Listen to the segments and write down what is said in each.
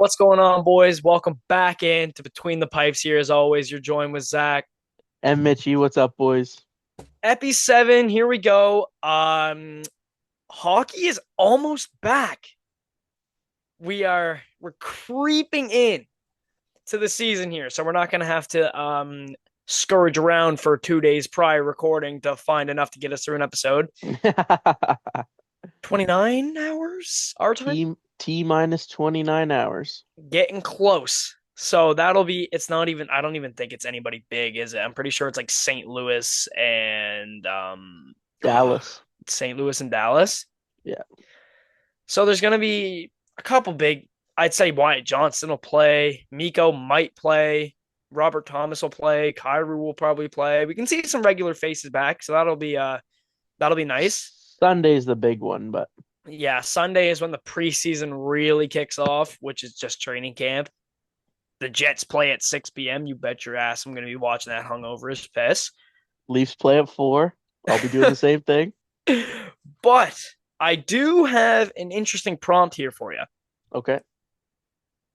What's going on, boys? Welcome back in to Between the Pipes here. As always, you're joined with Zach. And Mitchy, what's up, boys? Ep7, here we go. Hockey is almost back. We're creeping in to the season here, so we're not gonna have to scourge around for 2 days prior recording to find enough to get us through an episode. 29 hours our time? T minus 29 hours. Getting close. So that'll be, it's not even, I don't even think it's anybody big, is it? I'm pretty sure it's like St. Louis and Dallas. St. Louis and Dallas. Yeah. So there's going to be a couple big, I'd say Wyatt Johnston will play, Miko might play, Robert Thomas will play, Kyrou will probably play. We can see some regular faces back, so that'll be nice. Sunday's the big one, but Yeah, Sunday is when the preseason really kicks off, which is just training camp. The Jets play at 6 p.m. You bet your ass I'm going to be watching that hungover as piss. Leafs play at 4. I'll be doing the same thing. But I do have an interesting prompt here for you. Okay.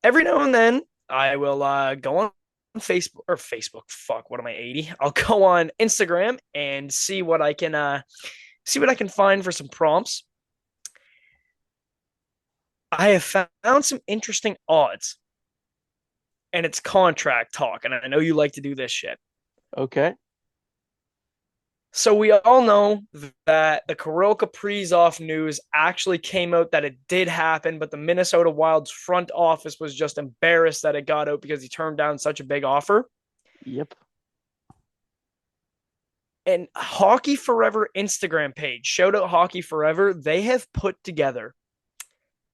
Every now and then, I will go on Facebook. Fuck, what am I, 80? I'll go on Instagram and see what I can find for some prompts. I have found some interesting odds, and it's contract talk, and I know you like to do this shit. Okay. So we all know that the Kirill Kaprizov news actually came out that it did happen, but the Minnesota Wild's front office was just embarrassed that it got out because he turned down such a big offer. Yep. And Hockey Forever Instagram page, shout out Hockey Forever, they have put together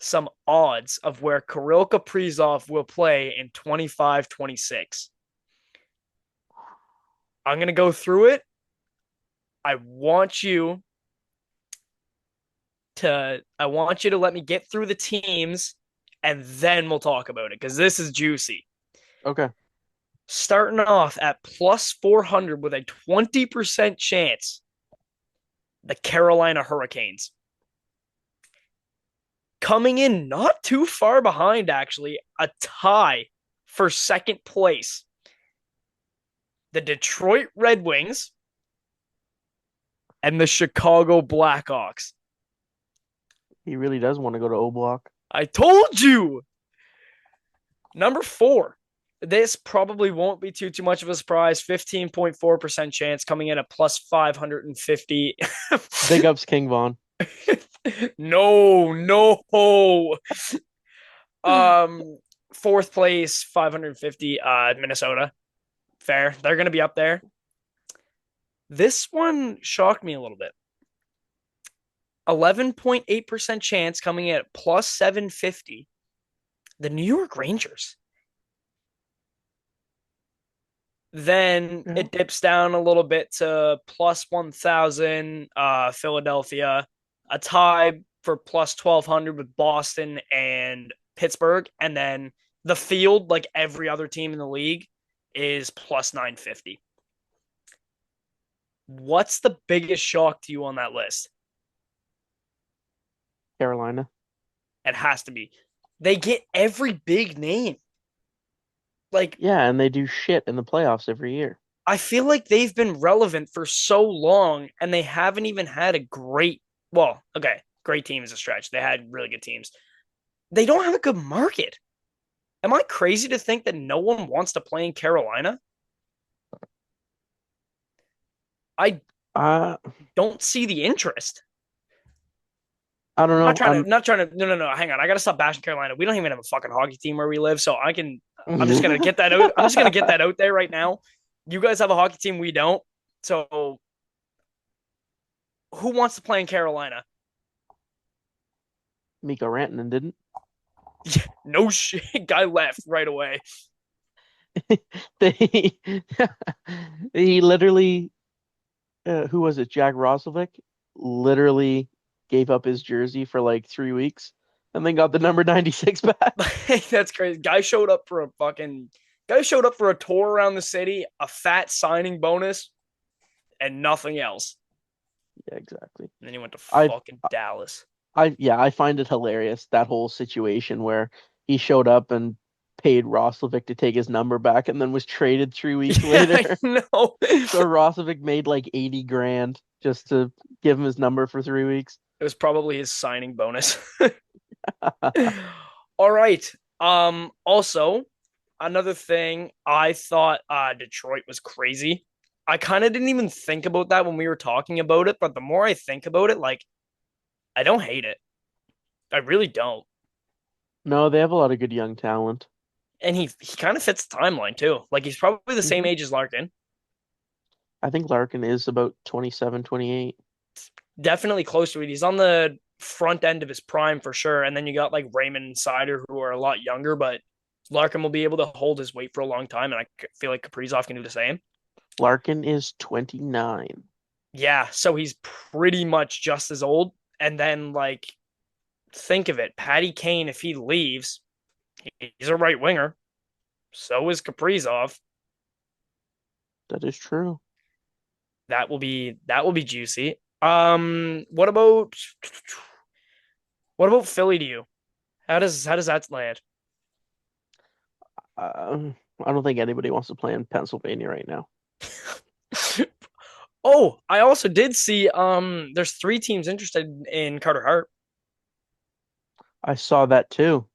some odds of where Kirill Kaprizov will play in 25-26. I'm going to go through it. I want you to let me get through the teams and then we'll talk about it because this is juicy. Okay. Starting off at plus 400 with a 20% chance, the Carolina Hurricanes. Coming in not too far behind, actually, a tie for second place, the Detroit Red Wings and the Chicago Blackhawks. He really does want to go to O Block. I told you. Number 4. This probably won't be too much of a surprise. 15.4% chance coming in at plus 550. Big ups, King Vaughn. No. Um, Fourth place, 550. Minnesota. Fair. They're gonna be up there. This one shocked me a little bit. 11.8% chance coming in at plus 750. The New York Rangers. Then Yeah. it dips down a little bit to plus 1,000, Philadelphia, a tie for plus 1,200 with Boston and Pittsburgh. And then the field, like every other team in the league, is plus 950. What's the biggest shock to you on that list? Carolina. It has to be. They get every big name. Like, Yeah, and they do shit in the playoffs every year. I feel like they've been relevant for so long and they haven't even had a well, okay, great team is a stretch. They had really good teams. They don't have a good market. Am I crazy to think that no one wants to play in Carolina? I Uh, don't see the interest. I don't I'm not know. trying to, not trying to, no. Hang on. I got to stop bashing Carolina. We don't even have a fucking hockey team where we live. So I'm just going to get that out. I'm just going to get that out there right now. You guys have a hockey team. We don't. So who wants to play in Carolina? Mikko Rantanen didn't. No shit. Guy left right away. They he literally who was it? Jack Roslovic literally gave up his jersey for like 3 weeks and then got the number 96 back. That's crazy. Guy showed up for a tour around the city, a fat signing bonus, and nothing else. Yeah, exactly. And then he went to I fucking Dallas. I find it hilarious that whole situation where he showed up and paid Roslovic to take his number back and then was traded 3 weeks Yeah, later. I know. So Roslovic made like 80 grand just to give him his number for 3 weeks. It was probably his signing bonus. All right. Also, another thing, I thought Detroit was crazy. I kind of didn't even think about that when we were talking about it, but the more I think about it, like I don't hate it. I really don't. No, they have a lot of good young talent. And he kind of fits the timeline too. Like he's probably the same hmm age as Larkin. I think Larkin is about 27, 28. Definitely close to it. He's on the front end of his prime for sure. And then you got like Raymond and Sider who are a lot younger, but Larkin will be able to hold his weight for a long time, and I feel like Kaprizov can do the same. Larkin is 29. Yeah, so he's pretty much just as old. And then like think of it, Patty Kane, if he leaves, he's a right winger. So is Kaprizov. That is true. That will be juicy. What about Philly to you? How does that land? I don't think anybody wants to play in Pennsylvania right now. Oh, I also did see there's three teams interested in Carter Hart. I saw that too.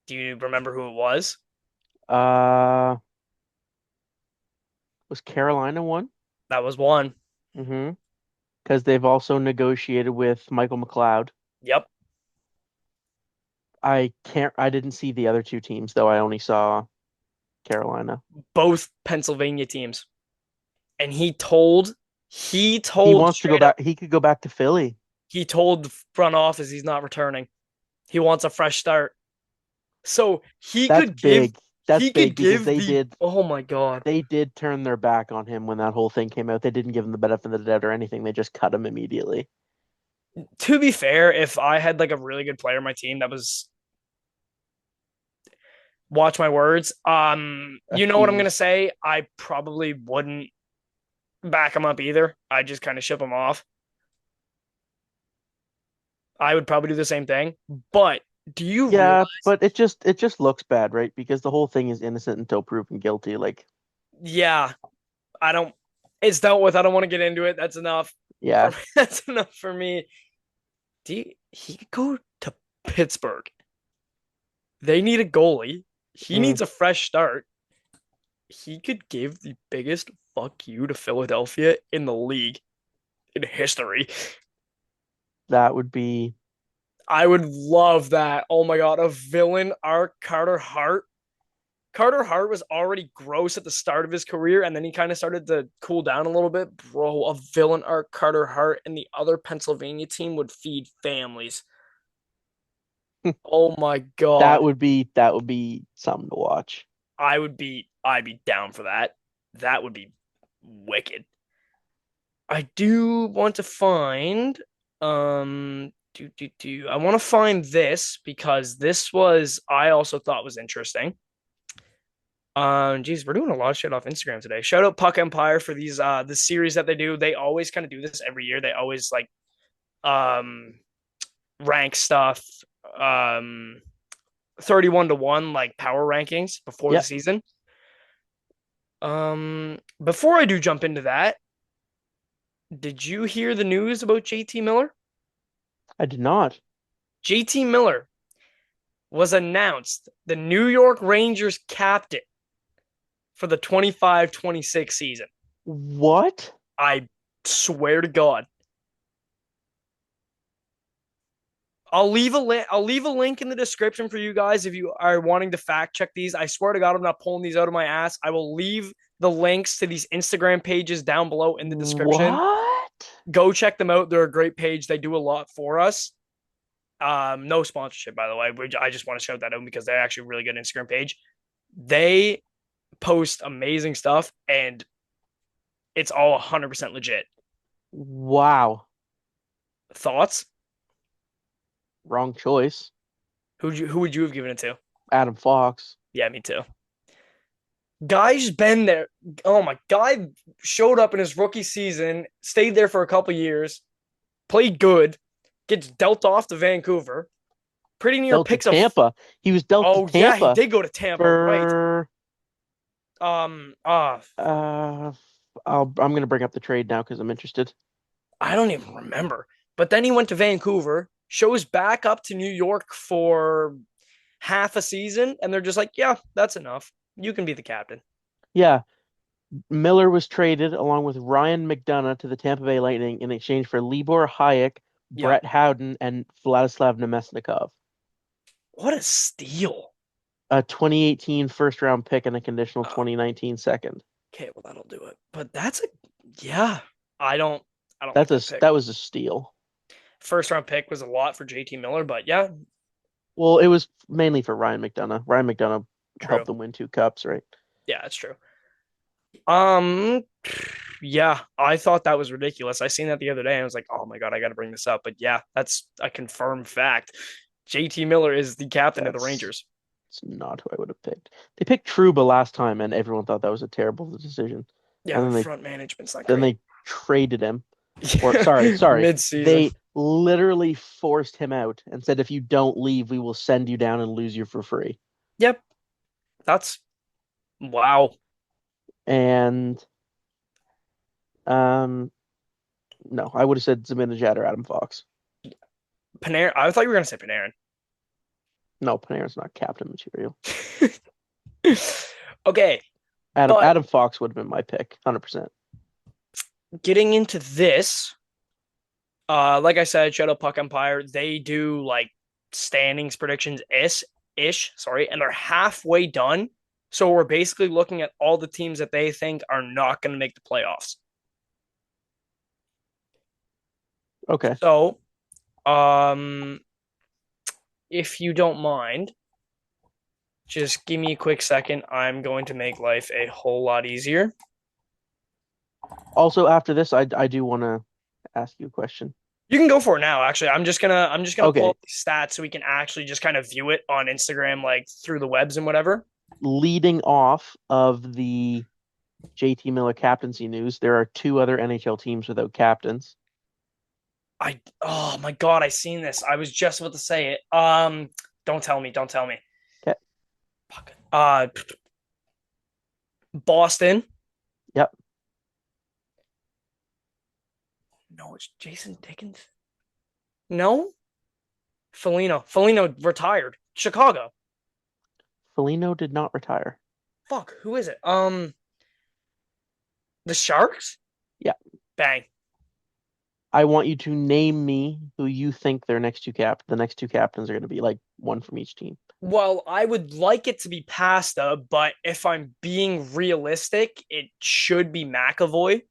Do you remember who it was? Uh, was Carolina one? That was one. Mm-hmm. Because they've also negotiated with Michael McLeod. Yep. I didn't see the other two teams though. I only saw Carolina. Both Pennsylvania teams. And he He told wants to go straight up, back. He could go back to Philly. he told the front office he's not returning. He wants a fresh start. So he That's could give big. That's he could big because give the oh my god. they did turn their back on him when that whole thing came out. They didn't give him the benefit of the doubt or anything. They just cut him immediately. To be fair, if I had like a really good player on my team that was watch my words, A you know what I'm gonna tease. say? I probably wouldn't back him up either. I just kind of ship him off. I would probably do the same thing. But do you realize? Yeah, but it just looks bad, right? Because the whole thing is innocent until proven guilty. Like, Yeah, I don't. It's dealt with. I don't want to get into it. That's enough for yeah. me. That's enough for me. He could go to Pittsburgh. They need a goalie. He Mm, needs a fresh start. He could give the biggest fuck you to Philadelphia in the league in history. that would be I would love that. Oh my god, a villain arc Carter Hart. Carter Hart was already gross at the start of his career, and then he kind of started to cool down a little bit. Bro, a villain arc Carter Hart and the other Pennsylvania team would feed families. Oh my that god. would be that would be something to watch. I'd be down for that. That would be wicked. I do want to find I want to find this because this was I also thought was interesting. Geez, we're doing a lot of shit off Instagram today. Shout out PuckEmpire for these the series that they do. They always kind of do this every year. They always like um rank stuff, um 31 to 1 like power rankings before the Yeah, season. Before I do jump into that, did you hear the news about JT Miller? I did not. JT Miller was announced the New York Rangers captain for the 25-26 season. What? I swear to God. I'll leave a link in the description for you guys if you are wanting to fact check these. I swear to God, I'm not pulling these out of my ass. I will leave the links to these Instagram pages down below in the description. What? Go check them out. They're a great page. They do a lot for us. No sponsorship, by the way. I just want to shout that out because they're actually a really good Instagram page. They post amazing stuff, and it's all 100% legit. Wow. Thoughts? Wrong choice. Who would you have given it to? Adam Fox. Yeah, me too. Guy's been there. Oh my guy showed up in his rookie season, stayed there for a couple years, played good, gets dealt off to Vancouver. Pretty near Dealt to picks of. Tampa. He was dealt to Oh yeah, he Tampa did go to Tampa, right? for Um. Uh. uh I'm gonna bring up the trade now because I'm interested. I don't even remember. But then he went to Vancouver, shows back up to New York for half a season, and they're just like, yeah, that's enough. You can be the captain. Yeah, Miller was traded along with Ryan McDonough to the Tampa Bay Lightning in exchange for Libor Hayek, Yep. Brett Howden, and Vladislav Nemesnikov. What a steal. A 2018 first round pick and a conditional Uh, 2019 second. okay, well that'll do it. But that's a yeah. I don't I don't like That's that a pick. that was a steal. First round pick was a lot for JT Miller, but yeah, Well, it was mainly for Ryan McDonough. Ryan McDonough true. helped them win 2 cups, right? Yeah, that's true. Um, yeah, I thought that was ridiculous. I seen that the other day and I was like, oh my God, I got to bring this up. But yeah, that's a confirmed fact. JT Miller is the captain of the That's Rangers. it's not who I would have picked. They picked Trouba last time, and everyone thought that was a terrible decision. Yeah, And their then they front management's not then great. they traded him. Or Yeah, sorry. mid-season. They literally forced him out and said, if you don't leave, we will send you down and lose you for free. Yep, that's wow. And um, no, I would have said Zibanejad or Adam Fox. Panarin. I thought you were gonna say Panarin. No, Panarin's not captain material. Okay, Adam but Adam Fox would have been my pick, 100%. getting into this, like I said, shout out PuckEmpire. They do like standings predictions ish, sorry, and they're halfway done. So we're basically looking at all the teams that they think are not going to make the playoffs. Okay. So, um, if you don't mind, just give me a quick second. I'm going to make life a whole lot easier. Also, after this, I do want to ask you a question. You can go for it now. Actually, I'm just gonna pull Okay, up the stats so we can actually just kind of view it on Instagram, like through the webs and whatever. leading off of the JT Miller captaincy news, there are 2 other NHL teams without captains. Oh my God, I seen this. I was just about to say it. Don't tell me, don't tell me. Okay. Uh, Boston. Yep. No, it's Jason Dickens. No, Foligno retired. Chicago. Foligno did not retire. Fuck, who is it? The Sharks. Yeah. Bang. I want you to name me who you think the next 2 captains are going to be, like one from each team. Well, I would like it to be Pasta, but if I'm being realistic, it should be McAvoy.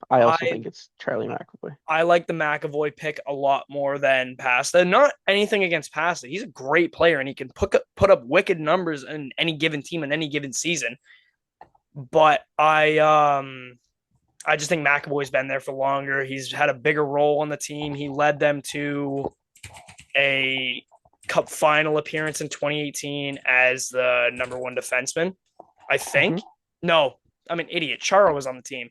I also I think it's Charlie McAvoy. I like the McAvoy pick a lot more than Pasta. Not anything against Pasta. He's a great player and he can put up wicked numbers in any given team in any given season. But I just think McAvoy's been there for longer. He's had a bigger role on the team. He led them to a cup final appearance in 2018 as the number one defenseman, I think. Hmm. No, I'm an idiot. Chara was on the team,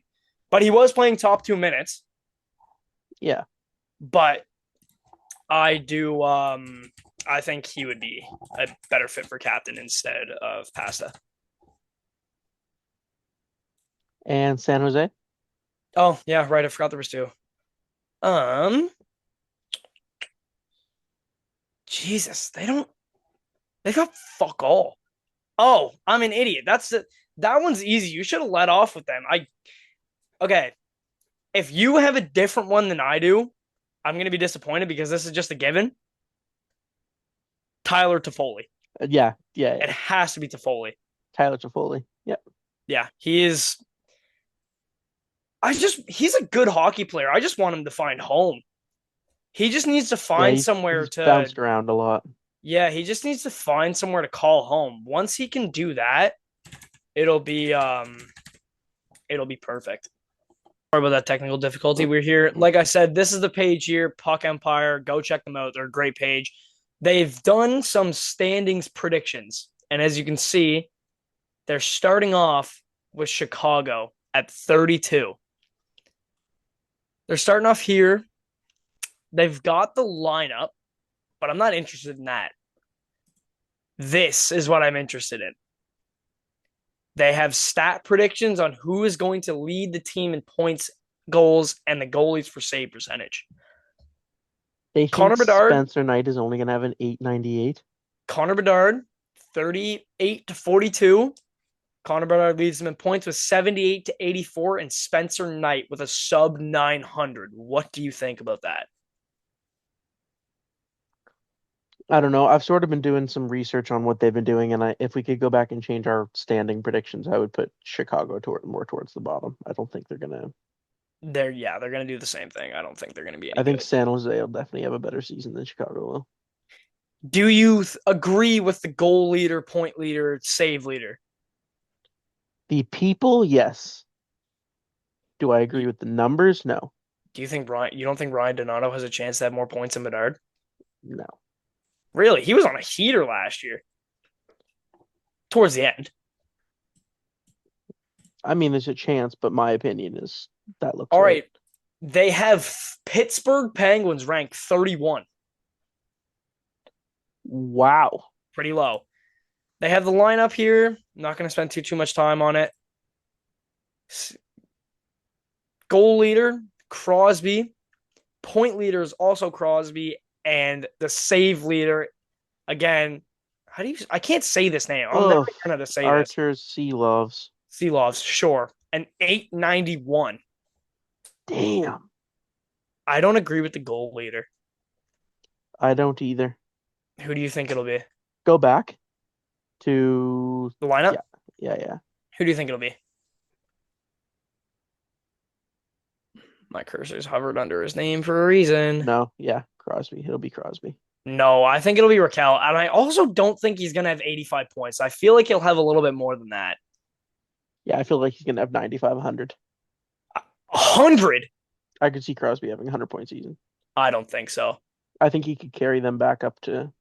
but he was playing top 2 minutes. Yeah. But I do, I think he would be a better fit for captain instead of Pasta. And San Jose? Oh yeah, right. I forgot there was two. Um, Jesus, they got fuck all. Oh, I'm an idiot. That one's easy. You should have let off with them. Okay. If you have a different one than I do, I'm gonna be disappointed because this is just a given. Tyler Toffoli. It Yeah. has to be Toffoli. Tyler Toffoli. Yep. Yeah, he is. He's a good hockey player. I just want him to find home. He just needs to Yeah, find somewhere he's to. bounced around a lot. Yeah, he just needs to find somewhere to call home. Once he can do that, it'll be it'll be perfect. Sorry about that technical difficulty. We're here. Like I said, this is the page here, PuckEmpire. Go check them out. They're a great page. They've done some standings predictions. And as you can see, they're starting off with Chicago at 32. They're starting off here. They've got the lineup, but I'm not interested in that. This is what I'm interested in. They have stat predictions on who is going to lead the team in points, goals, and the goalies for save percentage. They think Connor Bedard, Spencer Knight is only going to have an 898. Connor Bedard, 38 to 42. Connor Bedard leads them in points with 78 to 84, and Spencer Knight with a sub 900. What do you think about that? I don't know. I've sort of been doing some research on what they've been doing, and if we could go back and change our standing predictions, I would put Chicago more towards the bottom. I don't think they're gonna. They're gonna do the same thing. I don't think they're gonna be any I think good. San Jose will definitely have a better season than Chicago will. Do you agree with the goal leader, point leader, save leader? The people, yes. Do I agree with the numbers? No. Do you think Brian? You don't think Ryan Donato has a chance to have more points than Bedard? No. Really, he was on a heater last year. Towards the end. I mean, there's a chance, but my opinion is that looks All right. right. They have Pittsburgh Penguins ranked 31. Wow. Pretty low. They have the lineup here. I'm not going to spend too much time on it. Goal leader, Crosby. Point leader is also Crosby. And the save leader, again, I can't say this name. I'm never going to say this. Archer Seelovs. Seelovs, sure. An 891. Damn. I don't agree with the goal leader. I don't either. Who do you think it'll be? Go back to The lineup? Yeah. Who do you think it'll be? My cursor's hovered under his name for a reason. No, yeah, Crosby. It'll be Crosby. No, I think it'll be Raquel. And I also don't think he's going to have 85 points. I feel like he'll have a little bit more than that. Yeah, I feel like he's gonna have 95, 100. 100? I could see Crosby having a 100-point season. I don't think so. I think he could carry them back up to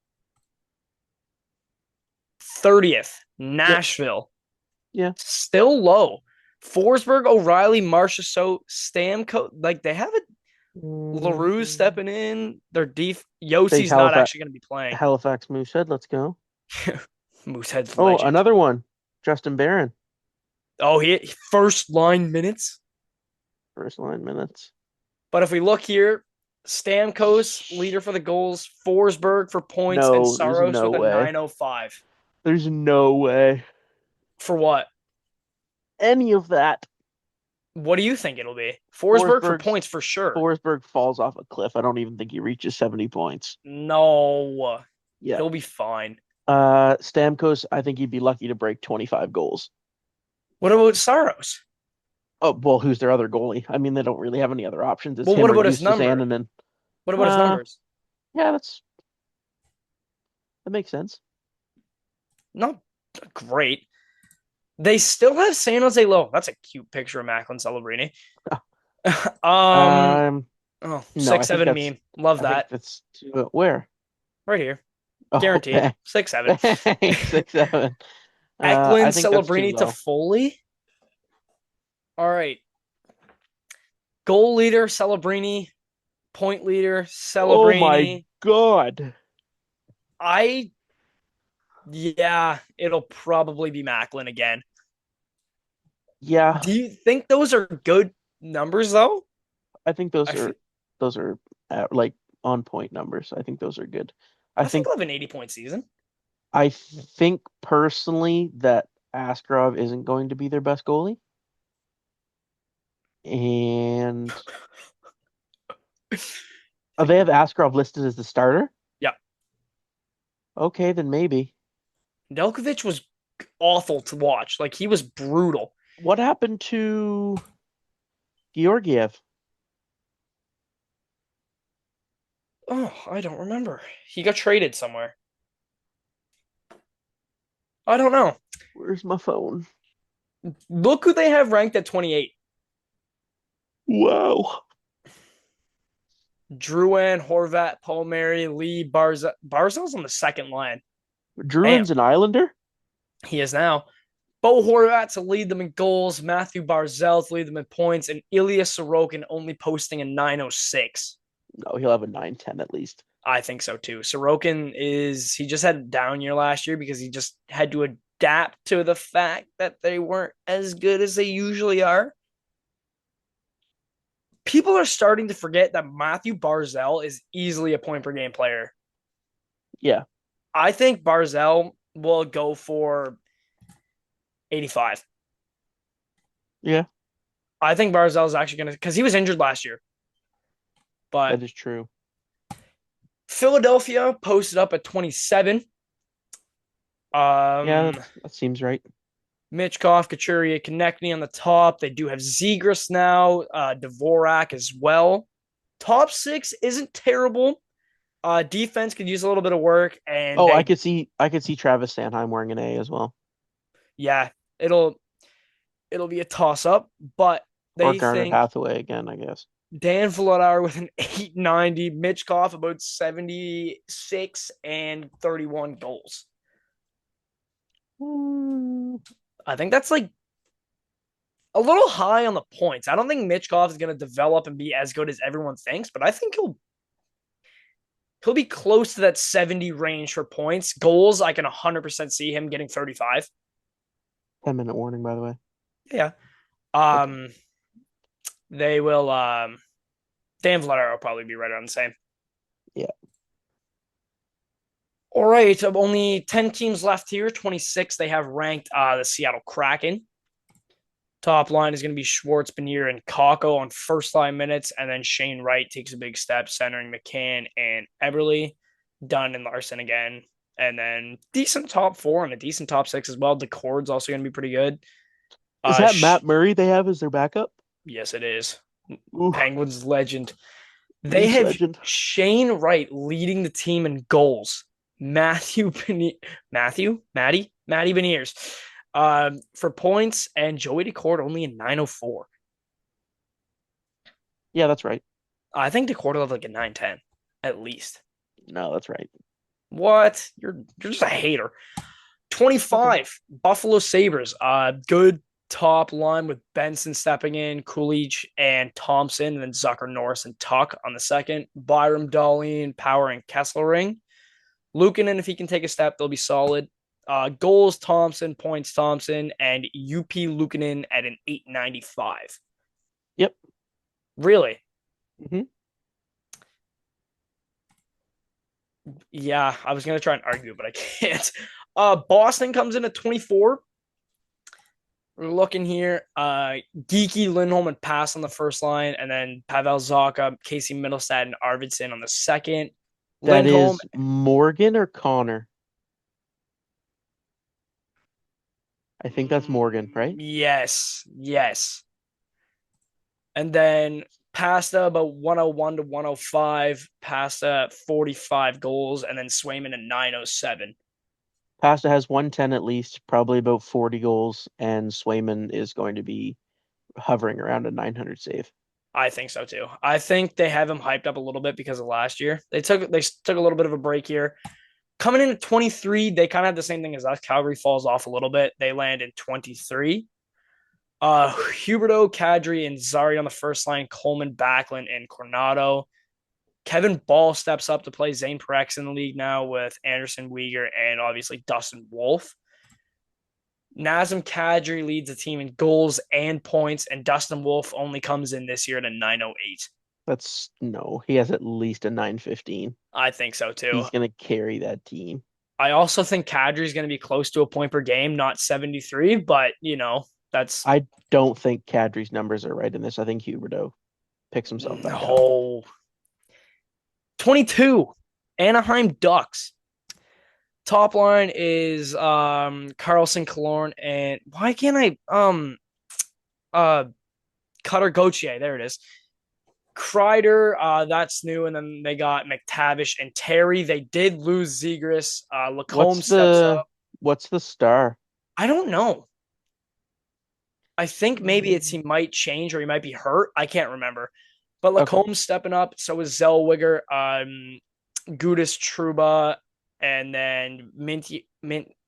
30th, Nashville. Yeah. Still low. Forsberg, O'Reilly, Marchessault, Stamkos. Like, they have it. LaRue stepping in. Their Yossi's not actually going to be playing. Halifax Moosehead, let's go. Moosehead's Oh, legend. another one. Justin Barron. Oh, he first line minutes. First line minutes. But if we look here, Stamkos, leader for the goals, Forsberg for points, and Saros with a 905. There's no way. For what? Any of that. What do you think it'll be? Forsberg for points for sure. Forsberg falls off a cliff. I don't even think he reaches 70 points. No. Yeah. He'll be fine. Stamkos, I think he'd be lucky to break 25 goals. What about Saros? Oh, well, who's their other goalie? I mean, they don't really have any other options. It's well, him what or about his Justus number? Annunen. What about his numbers? Yeah, that makes sense. Not great. They still have San Jose low. That's a cute picture of Macklin Celebrini. No, 6-7 meme. Love that. That's where? Right here. Oh, Guaranteed. okay. 6-7. 6-7. Eklund, Celebrini to Foley. All right. Goal leader, Celebrini. Point leader, Celebrini. Oh my God. Yeah, it'll probably be Macklin again. Yeah. Do you think those are good numbers though? I think those are like on point numbers. I think those are good. I think they'll have an 80-point season. I think personally that Askarov isn't going to be their best goalie. And they have Askarov listed as the starter? Yeah. Okay, then maybe. Delkovich was awful to watch. Like, he was brutal. What happened to Georgiev? Oh, I don't remember. He got traded somewhere. I don't know. Where's my phone? Look who they have ranked at 28. Wow. Drouin, Horvat, Palmieri, Lee, Barzell. Barzell's on the second line. Drouin's an Islander? He is now. Bo Horvat to lead them in goals, Matthew Barzell to lead them in points, and Ilya Sorokin only posting a 906. No, he'll have a 9-10 at least. I think so too. Sorokin he just had a down year last year because he just had to adapt to the fact that they weren't as good as they usually are. People are starting to forget that Matthew Barzal is easily a point per game player. Yeah. I think Barzal will go for 85. Yeah, I think Barzal is actually going to, because he was injured last year. But that is true. Philadelphia posted up at 27. Yeah, Um, that seems right. Mitchkov, Couturier, Konechny on the top. They do have Zegras now, Dvorak as well. Top six isn't terrible. Defense could use a little bit of work, and Oh, I could see Travis Sanheim wearing an A as well. yeah, it'll it'll be a toss up, but Or they Garnet think Hathaway again, I guess. Dan Vladar with an 890, Mitchkov about 76 and 31 goals. Hmm. I think that's like a little high on the points. I don't think Mitchkov is going to develop and be as good as everyone thinks, but I think he'll be close to that 70 range for points. Goals, I can 100% see him getting 35. 10-minute warning, by the way. Yeah. Okay. Um, they will. Dan Vladar will probably be right around the same. Yeah. All right, only 10 teams left here. 26 they have ranked the Seattle Kraken. Top line is going to be Schwartz, Benier, and Kakko on first line minutes, and then Shane Wright takes a big step, centering McCann and Eberle. Dunn and Larson again, and then decent top four and a decent top six as well. Decord's also going to be pretty good. Is that Matt Murray they have as their backup? Yes, it is. Ooh, Penguins legend. They Leafs have legend. Shane Wright leading the team in goals. Matty Beniers for points, and Joey Decord only a 904. Yeah, that's right. I think Decord will have like a 910 at least. No, that's right. What? You're just a hater. Okay. 25 Buffalo Sabres. Good top line with Benson stepping in, Coolidge and Thompson, and then Zucker, Norris, and Tuck on the second. Byram, Dahlin, Power, and Kesselring. Luukkonen, if he can take a step, they'll be solid. Goals Thompson, points Thompson, and UP Luukkonen at an 895. Yep. Really? Hmm. Yeah, I was gonna try and argue, but I can't. Boston comes in at 24. We're looking here. Geeky, Lindholm, and Pass on the first line, and then Pavel Zacha, Casey Middlestad, and Arvidsson on the second. That Lindholm, is Morgan or Connor? I think that's Morgan, right? yes. And then Pasta about 101 to 105, Pasta 45 goals, and then Swayman at 907. Pasta has 110 at least, probably about 40 goals, and Swayman is going to be hovering around a 900 save. I think so too. I think they have him hyped up a little bit because of last year. They took a little bit of a break here. Coming in at 23, they kind of have the same thing as us. Calgary falls off a little bit. They land in 23. Huberto, Kadri, and Zari on the first line. Coleman, Backlund, and Coronado. Kevin Ball steps up to play Zane Parekh in the league now with Anderson, Weegar, and obviously Dustin Wolf. Nazem Kadri leads the team in goals and points, and Dustin Wolf only comes in this year at a 908. That's no, he has at least a 915. I think so too. He's going to carry that team. I also think Kadri is going to be close to a point per game, not 73, but that's I don't think Kadri's numbers are right in this. I think Huberto picks himself back up. no. 22 Anaheim Ducks. Top line is Carlson, Killorn, and why can't I Cutter Gauthier? There it is. Kreider, that's new, and then they got McTavish and Terry. They did lose Zegras. Lacombe What's steps the up. what's the star? I don't know. I think maybe he might change or he might be hurt. I can't remember. But Okay. Lacombe's stepping up. So is Zellweger, Gudis Truba, and then Mintyukov.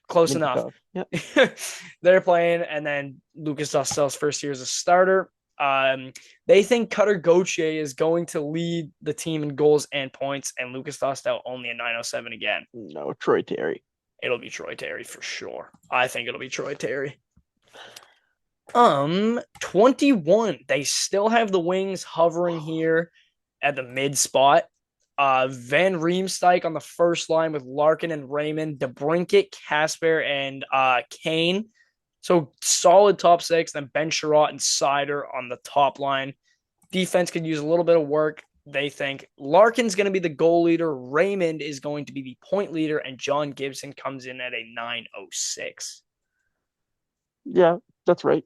Close enough. Mintyukov. Yep. They're playing, and then Lucas Dostal's first year as a starter. They think Cutter Gauthier is going to lead the team in goals and points, and Lucas Dostal only a 907 again. No, Troy Terry. It'll be Troy Terry for sure. I think it'll be Troy Terry. 21. They still have the Wings hovering here at the mid spot. Van Riemsdyk on the first line with Larkin and Raymond, DeBrincat, Casper, and Kane. So solid top six. Then Ben Sherratt and Sider on the top line. Defense could use a little bit of work. They think Larkin's going to be the goal leader. Raymond is going to be the point leader, and John Gibson comes in at a 906. Yeah, that's right.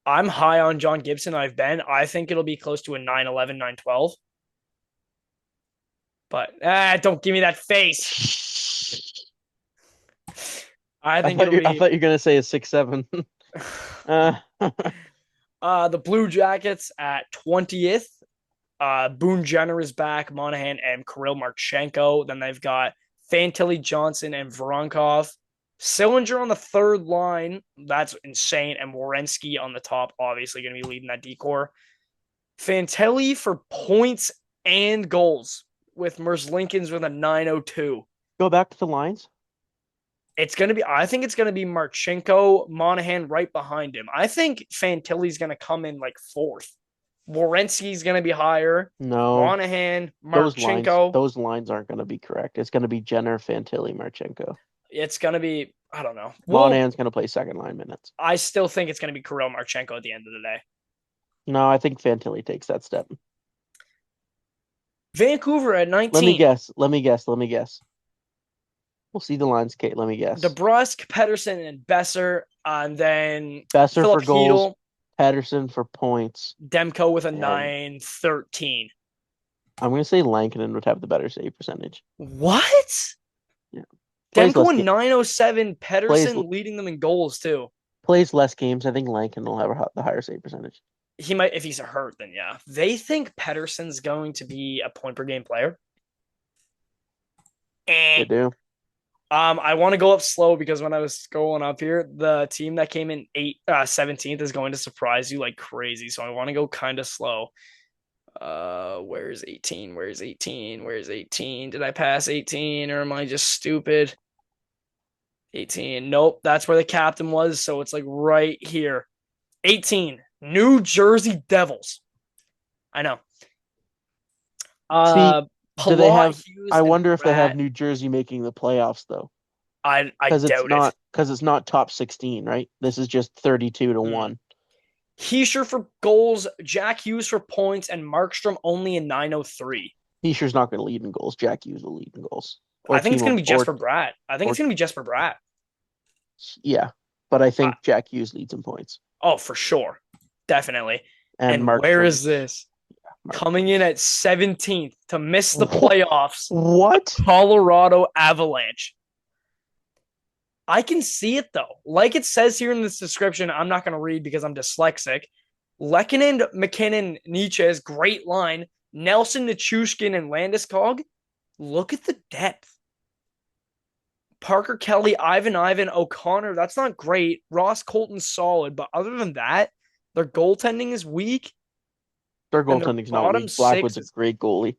I'm high on John Gibson. I think it'll be close to a 911, 912. But don't give me that face. I thought you were gonna say a 6-7. The Blue Jackets at 20th. Boone Jenner is back, Monahan and Kirill Marchenko. Then they've got Fantilli, Johnson, and Voronkov. Sillinger on the third line. That's insane. And Werenski on the top, obviously going to be leading that decor. Fantilli for points and goals with Merzlikins with a 902. Go back to the lines. I think it's going to be Marchenko, Monahan right behind him. I think Fantilli's going to come in like fourth. Werenski's going to be higher. No. Monahan, Marchenko. Those lines aren't going to be correct. It's going to be Jenner, Fantilli, Marchenko. It's going to be, I don't know. Monahan's going to play second line minutes. I still think it's going to be Kirill Marchenko at the end of the day. No, I think Fantilli takes that step. Vancouver at 19. Let me guess. We'll see the lines, Kate. Let me guess. DeBrusk, Pedersen, and Besser. And then Besser Philip for goals. Hedl, Pedersen for points. Demko with a 913. I'm going to say Lankinen would have the better save percentage. What? Yeah. Demko in 907. Pedersen leading them in goals, too. Plays less games. I think Lankinen will have the higher save percentage. He might, if he's hurt, then yeah. They think Pedersen's going to be a point per game player. They do. I want to go up slow because when I was going up here, the team that came in 17th is going to surprise you like crazy. So I want to go kind of slow. Where's 18? Where's 18? Where's 18? Did I pass 18 or am I just stupid? 18. Nope, that's where the captain was. So it's like right here. 18. New Jersey Devils. I know. Do they have? I wonder if they have New Jersey making the playoffs though. I doubt it. Because it's not top 16, right? This is just 32-1. Hischier for goals, Jack Hughes for points, and Markstrom only in 903. Hischier's not going to lead in goals. Jack Hughes will lead in goals. I think it's going to be Jesper Bratt. Yeah, but I think Jack Hughes leads in points. Oh, for sure. Definitely. And Markstrom, where is this? Coming in at 17th to miss the playoffs. What? Colorado Avalanche. I can see it, though. Like it says here in this description, I'm not going to read because I'm dyslexic. Lehkonen, McKinnon, Nietzsche's great line. Nelson, Nichushkin, and Landeskog. Look at the depth. Parker Kelly, Ivan, O'Connor. That's not great. Ross Colton's solid. But other than that, their goaltending is weak. Their goaltending's not weak. Blackwood's a great goalie.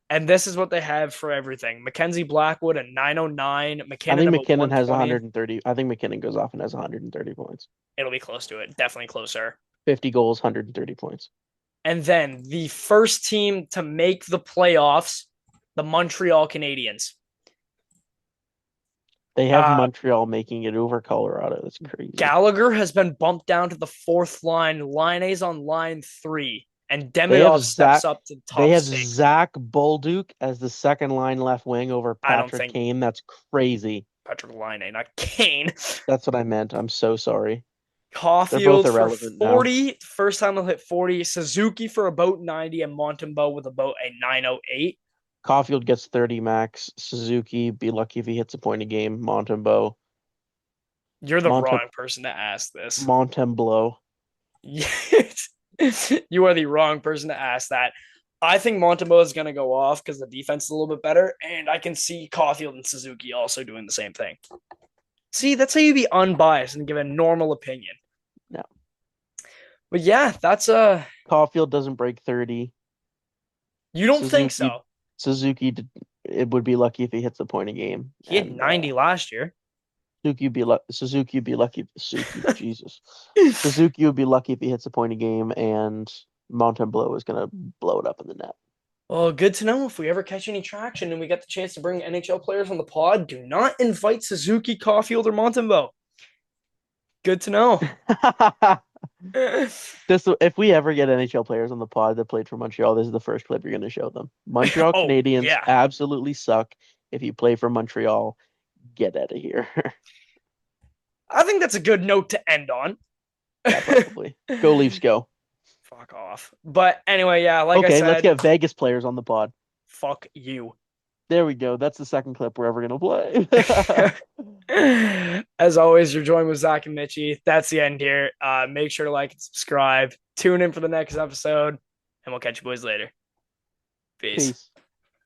And this is what they have for everything. Mackenzie Blackwood at 909. I think McKinnon has 130. I think McKinnon goes off and has 130 points. It'll be close to it. Definitely closer. 50 goals, 130 points. And then the first team to make the playoffs, the Montreal Canadiens. They have Montreal making it over Colorado. That's crazy. Gallagher has been bumped down to the fourth line. Laine's on line 3. And Demidov steps up to top 6. They have Zach Bolduc as the second line left wing over Patrick Kane. That's crazy. Patrick Laine, not Kane. That's what I meant. I'm so sorry. Caulfield for 40. Now. First time he'll hit 40. Suzuki for about 90. And Montembeault with about a 908. Caulfield gets 30 max. Suzuki, be lucky if he hits a point a game. Montembeault. You're the wrong person to ask this. Montembeault. You are the wrong person to ask that. I think Montembeault is going to go off because the defense is a little bit better, and I can see Caulfield and Suzuki also doing the same thing. See, that's how you be unbiased and give a normal opinion. No. But yeah, that's Caulfield doesn't break 30. you don't think Suzuki so. Suzuki did, it would be lucky if he hits a point a game, He had and 90 last year. Suzuki would be lucky. Suzuki, Jesus, Suzuki would be lucky if he hits a point a game, and Montembeau is gonna blow it up in the net. Well, good to know if we ever catch any traction and we get the chance to bring NHL players on the pod, do not invite Suzuki, Caulfield, or Montembeau. Good to know. This if we ever get NHL players on the pod that played for Montreal, this is the first clip you're going to show them. Montreal Oh, Canadiens yeah. absolutely suck. If you play for Montreal, get out of here. I think that's a good note to end on. Yeah, probably. Go Leafs, go. Fuck off. But anyway, yeah, like I Okay, let's said, get Vegas players on the pod. fuck you. There we go. That's the second clip we're ever going to play. As always, you're joined with Zach and Mitchy. That's the end here. Make sure to like and subscribe. Tune in for the next episode, and we'll catch you boys later. Peace. Peace.